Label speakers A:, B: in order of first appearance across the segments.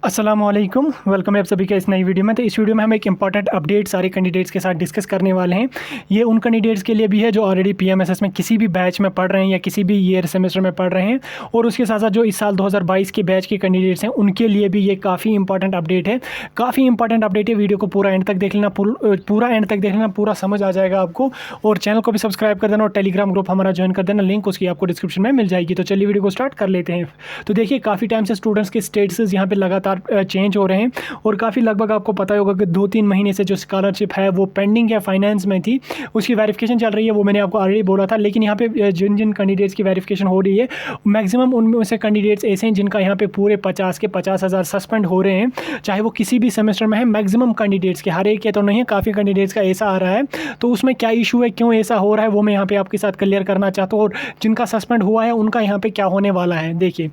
A: अस्सलामुअलैकुम, वेलकम है आप सभी का इस नई वीडियो में। तो इस वीडियो में हम एक इंपॉर्टेंट अपडेट सारे कैंडिडेट्स के साथ डिस्कस करने वाले हैं। ये उन कैंडिडेट्स के लिए भी है जो ऑलरेडी पीएमएसएस में किसी भी बैच में पढ़ रहे हैं या किसी भी ईयर सेमेस्टर में पढ़ रहे हैं, और उसके साथ साथ जो इस साल 2022 के बैच के कैंडिडेट्स हैं उनके लिए भी ये काफ़ी इंपॉर्टेंट अपडेट है। काफ़ी इंपॉर्टेंट अपडेट है, वीडियो को पूरा एंड तक देख लेना, पूरा एंड तक देख लेना, पूरा समझ आ जाएगा आपको। और चैनल को भी सब्सक्राइब कर देना और टेलीग्राम ग्रुप हमारा ज्वाइन कर देना, लिंक उसकी आपको डिस्क्रिप्शन में मिल जाएगी। तो चलिए वीडियो को स्टार्ट कर लेते हैं। तो देखिए, काफ़ी टाइम से स्टूडेंट्स के स्टेटस यहाँ पे लगातार चेंज हो रहे हैं और काफ़ी लगभग आपको पता होगा कि 2-3 महीने से जो स्कॉलरशिप है वो पेंडिंग है, फाइनेंस में थी, उसकी वेरिफिकेशन चल रही है, वो मैंने आपको ऑलरेडी बोला था। लेकिन यहाँ पे जिन जिन कैंडिडेट्स की वेरिफिकेशन हो रही है, मैक्सिमम उनमें से कैंडिडेट्स ऐसे हैं जिनका यहाँ पे पूरे 50 के 50,000 सस्पेंड हो रहे हैं, चाहे वो किसी भी सेमेस्टर में है। मैक्सिमम कैंडिडेट्स के, हर एक के तो नहीं है, काफ़ी कैंडिडेट्स का ऐसा आ रहा है। तो उसमें क्या इशू है, क्यों ऐसा हो रहा है, वो मैं यहाँ पे आपके साथ क्लियर करना चाहता हूँ। और जिनका सस्पेंड हुआ है उनका यहाँ पे क्या होने वाला है, देखिए।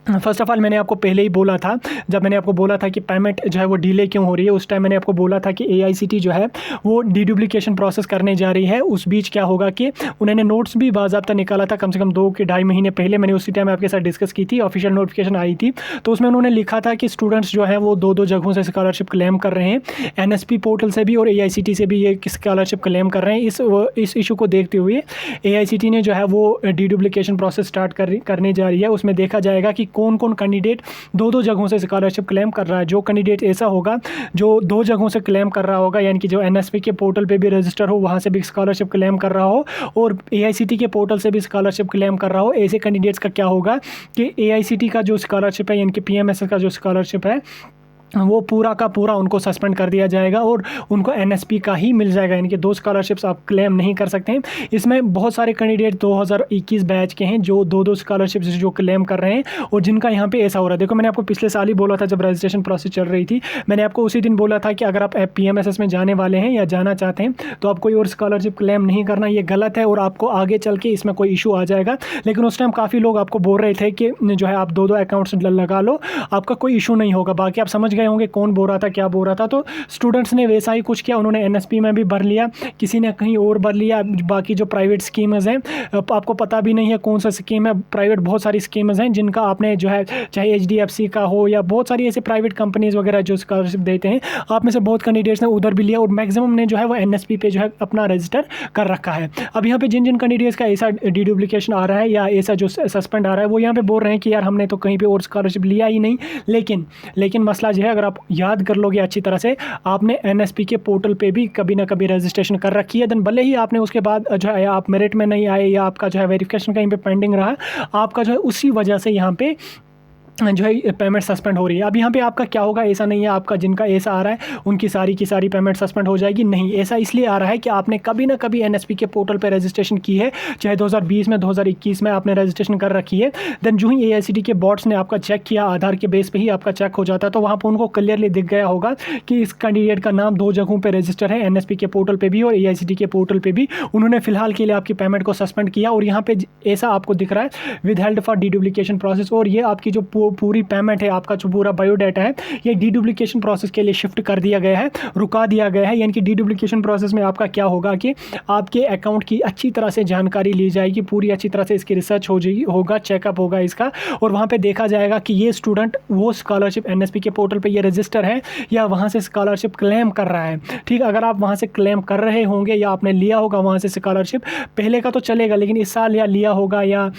A: फर्स्ट ऑफ ऑल, मैंने आपको पहले ही बोला था, जब मैंने आपको बोला था कि पेमेंट जो है वो डिले क्यों हो रही है, उस टाइम मैंने आपको बोला था कि एआईसीटी जो है वो डीडुप्लिकेशन प्रोसेस करने जा रही है। उस बीच क्या होगा कि उन्होंने नोट्स भी बाज़ाब्ता निकाला था कम से कम 2 के 2.5 महीने पहले। मैंने उसी टाइम आपके साथ डिस्कस की थी, ऑफिशियल नोटिफिकेशन आई थी। तो उसमें उन्होंने लिखा था कि स्टूडेंट्स जो है वो 2-2 जगहों से स्कॉलरशिप क्लेम कर रहे हैं, एनएसपी पोर्टल से भी और एआईसीटी से भी ये स्कॉलरशिप क्लेम कर रहे हैं। इस इशू को देखते हुए एआईसीटी ने जो है वो डीडुप्लिकेशन प्रोसेस स्टार्ट करने जा रही है। उसमें देखा जाएगा कि कौन कौन कैंडिडेट 2-2 जगहों से स्कॉलरशिप क्लेम कर रहा है। जो कैंडिडेट ऐसा होगा जो 2 जगहों से क्लेम कर रहा होगा, यानी कि जो एनएसपी के पोर्टल पे भी रजिस्टर हो, वहाँ से भी स्कॉलरशिप क्लेम कर रहा हो, और एआईसीटी के पोर्टल से भी स्कॉलरशिप क्लेम कर रहा हो, ऐसे कैंडिडेट्स का क्या होगा कि एआईसीटी का जो स्कॉलरशिप है, यानी कि पीएमएसएस का जो स्कॉलरशिप है, वो पूरा का पूरा उनको सस्पेंड कर दिया जाएगा और उनको एनएसपी का ही मिल जाएगा, यानी कि 2 स्कॉलरशिप्स आप क्लेम नहीं कर सकते हैं। इसमें बहुत सारे कैंडिडेट 2021 बैच के हैं जो 2-2 स्कॉलरशिप्स जो क्लेम कर रहे हैं और जिनका यहाँ पे ऐसा हो रहा है। देखो, मैंने आपको पिछले साल ही बोला था, जब रजिस्ट्रेशन प्रोसेस चल रही थी, मैंने आपको उसी दिन बोला था कि अगर आप पीएमएसएस में जाने वाले हैं या जाना चाहते हैं तो आप कोई और स्कॉलरशिप क्लेम नहीं करना, ये गलत है और आपको आगे चल के इसमें कोई इशू आ जाएगा। लेकिन उस टाइम काफ़ी लोग आपको बोल रहे थे कि जो है आप 2-2 अकाउंट्स लगा लो, आपका कोई इशू नहीं होगा। बाकी आप समझ गए होंगे कौन बोल रहा था, क्या बोल रहा था। तो स्टूडेंट्स ने वैसा ही कुछ किया, उन्होंने एनएसपी में भी भर लिया, किसी ने कहीं और भर लिया। बाकी जो प्राइवेट स्कीम्स हैं, आपको पता भी नहीं है कौन सा स्कीम है। प्राइवेट बहुत सारी स्कीम्स हैं जिनका आपने जो है, चाहे एचडीएफसी का हो या बहुत सारी ऐसे प्राइवेट कंपनीज वगैरह जो स्कॉलरशिप देते हैं, आप में से बहुत कैंडिडेट्स ने उधर भी लिया और मैक्सिमम ने जो है वो एनएसपी पे जो है अपना रजिस्टर कर रखा है। अब यहाँ पे जिन जिन कैंडिडेट्स का ऐसा डीडुप्लिकेशन आ रहा है या ऐसा जो सस्पेंड आ रहा है, वो यहाँ पे बोल रहे हैं कि यार हमने तो कहीं पे और स्कॉलरशिप लिया ही नहीं। लेकिन मसला जो है, अगर आप याद कर लोगे अच्छी तरह से, आपने एनएसपी के पोर्टल पे भी कभी ना कभी रजिस्ट्रेशन कर रखी है। देन भले ही आपने उसके बाद जो है आप मेरिट में नहीं आए या आपका जो है वेरिफिकेशन कहीं पे पेंडिंग रहा, आपका जो है उसी वजह से यहाँ पे जो है पेमेंट सस्पेंड हो रही है। अब यहाँ पे आपका क्या होगा, ऐसा नहीं है आपका जिनका ऐसा आ रहा है उनकी सारी की सारी पेमेंट सस्पेंड हो जाएगी, नहीं। ऐसा इसलिए आ रहा है कि आपने कभी ना कभी एनएसपी के पोर्टल पे रजिस्ट्रेशन की है, चाहे 2020 में 2021 में आपने रजिस्ट्रेशन कर रखी है। देन जो ही एआईसीटी के बॉट्स ने आपका चेक किया, आधार के बेस पे ही आपका चेक हो जाता है, तो वहाँ पर उनको क्लियरली दिख गया होगा कि इस कैंडिडेट का नाम 2 जगहों पर रजिस्टर है, एनएसपी के पोर्टल पर भी और एआईसीटी के पोर्टल पर भी। उन्होंने फिलहाल के लिए आपकी पेमेंट को सस्पेंड किया और यहाँ पे ऐसा आपको दिख रहा है विदहेल्ड फॉर डीडुप्लिकेशन प्रोसेस। और ये आपकी जो पूरी पेमेंट है, आपका जो पूरा बायोडाटा है, ये डीडुप्लिकेशन प्रोसेस के लिए शिफ्ट कर दिया गया है, रुका दिया गया है। यानी कि डीडुप्लिकेशन प्रोसेस में आपका क्या होगा कि आपके अकाउंट की अच्छी तरह से जानकारी ली जाएगी, पूरी अच्छी तरह से इसकी रिसर्च हो जाएगी, होगा चेकअप होगा इसका, और वहाँ पे देखा जाएगा कि ये स्टूडेंट वो स्कॉलरशिप एनएसपी के पोर्टल पे ये रजिस्टर है या वहाँ से स्कॉलरशिप क्लेम कर रहा है। ठीक, अगर आप वहाँ से क्लेम कर रहे होंगे या आपने लिया होगा वहाँ से स्कॉलरशिप, पहले का तो चलेगा, लेकिन इस साल या लिया होगा या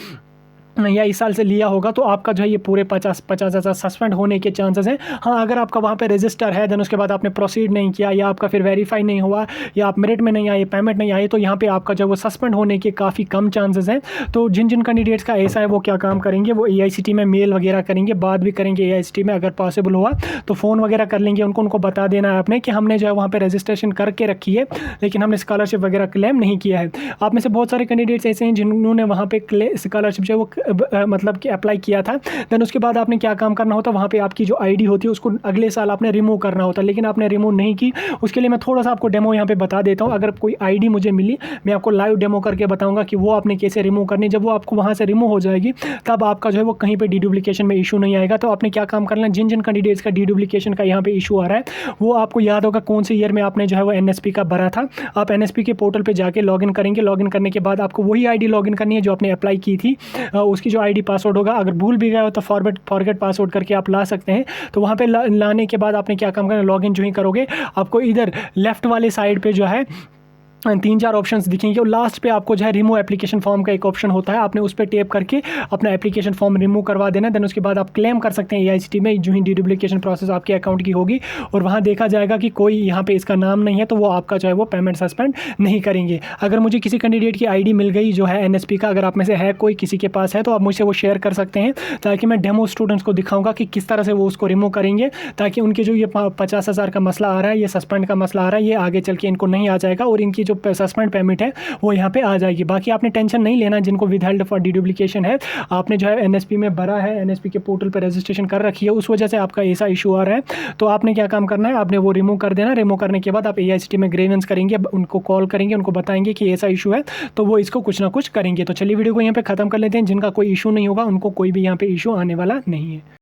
A: इस साल से लिया होगा, तो आपका जो है ये पूरे 50,000 सस्पेंड होने के चांसेस हैं। हाँ, अगर आपका वहाँ पे रजिस्टर है, देन उसके बाद आपने प्रोसीड नहीं किया या आपका फिर वेरीफाई नहीं हुआ या आप मेरिट में नहीं आए, पेमेंट नहीं आई, तो यहाँ पे आपका जो है वो सस्पेंड होने के काफ़ी कम चांसेस हैं। तो जिन जिन कैंडिडेट्स का ऐसा है वो क्या काम करेंगे, वो एआईसीटी में मेल वगैरह करेंगे, बात भी करेंगे एआईसीटी में, अगर पॉसिबल हुआ तो फ़ोन वगैरह कर लेंगे, उनको बता देना है आपने कि हमने जो है वहाँ पर रजिस्ट्रेशन करके रखी है लेकिन हमने स्कॉलरशिप वगैरह क्लेम नहीं किया है। आप में से बहुत सारे कैंडिडेट्स ऐसे हैं जिन्होंने वहाँ पर स्कॉलरशिप जो है वो मतलब कि अप्लाई किया था। देन उसके बाद आपने क्या काम करना होता, वहाँ पे आपकी जो आईडी होती है उसको अगले साल आपने रिमूव करना होता, लेकिन आपने रिमूव नहीं की। उसके लिए मैं थोड़ा सा आपको डेमो यहाँ पे बता देता हूँ। अगर कोई आईडी मुझे मिली, मैं आपको लाइव डेमो करके बताऊंगा कि वो आपने कैसे रिमूव करनी। जब वो आपको वहाँ से रिमूव हो जाएगी, तब आपका जो है वो कहीं पर डीडुप्लिकेशन में इशू नहीं आएगा। तो आपने क्या काम करना है, जिन जिन कैंडिडेट्स का डीडुप्लिकेशन का यहाँ पे इशू आ रहा है, वो आपको याद होगा कौन से ईयर में आपने जो है वो एनएसपी का भरा था। आप एनएसपी के पोर्टल पर जाके लॉगिन करेंगे, लॉगिन करने के बाद आपको वही आईडी लॉगिन करनी है जो आपने अप्लाई की थी उसकी जो आईडी पासवर्ड होगा, अगर भूल भी गया हो तो फॉरगेट पासवर्ड करके आप ला सकते हैं। तो वहाँ पे लाने के बाद आपने क्या काम करना, लॉगिन जो ही करोगे आपको इधर लेफ्ट वाले साइड पे जो है 3-4 ऑप्शंस दिखेंगे और लास्ट पे आपको जो है रिमूव एप्लीकेशन फॉर्म का एक ऑप्शन होता है, आपने उस पर टैप करके अपना एप्लीकेशन फॉर्म रिमूव करवा देना। देन उसके बाद आप क्लेम कर सकते हैं एआईसीटी में, जो ही डीडुप्लीकेशन प्रोसेस आपके अकाउंट की होगी और वहाँ देखा जाएगा कि कोई यहाँ पे इसका नाम नहीं है, तो वो आपका जो है वो पेमेंट सस्पेंड नहीं करेंगे। अगर मुझे किसी कैंडिडेट की आईडी मिल गई जो है एनएसपी का, अगर आप में से है कोई किसी के पास है तो आप मुझसे वो शेयर कर सकते हैं, ताकि मैं डेमो स्टूडेंट्स को दिखाऊंगा कि किस तरह से वो उसको रिमूव करेंगे, ताकि उनके जो ये 50,000 का मसला आ रहा है, ये सस्पेंड का मसला आ रहा है, ये आगे चल के इनको नहीं आ जाएगा और इनकी जो सस्पेंड पेमेंट है वो यहाँ पे आ जाएगी। बाकी आपने टेंशन नहीं लेना, जिनको विदहेल्ड फॉर डीडुप्लीकेशन है, आपने जो है एनएसपी में भरा है, एनएसपी के पोर्टल पर रजिस्ट्रेशन कर रखी है, उस वजह से आपका ऐसा इशू आ रहा है, तो आपने क्या काम करना है, आपने वो रिमूव कर देना। रिमूव करने के बाद आप एआईसीटी में ग्रीवेंस करेंगे, उनको कॉल करेंगे, उनको बताएंगे कि ऐसा इशू है, तो वो इसको कुछ ना कुछ करेंगे। तो चलिए वीडियो को यहाँ पे खत्म कर लेते हैं। जिनका कोई इशू नहीं होगा उनको कोई भी यहाँ पे इशू आने वाला नहीं है।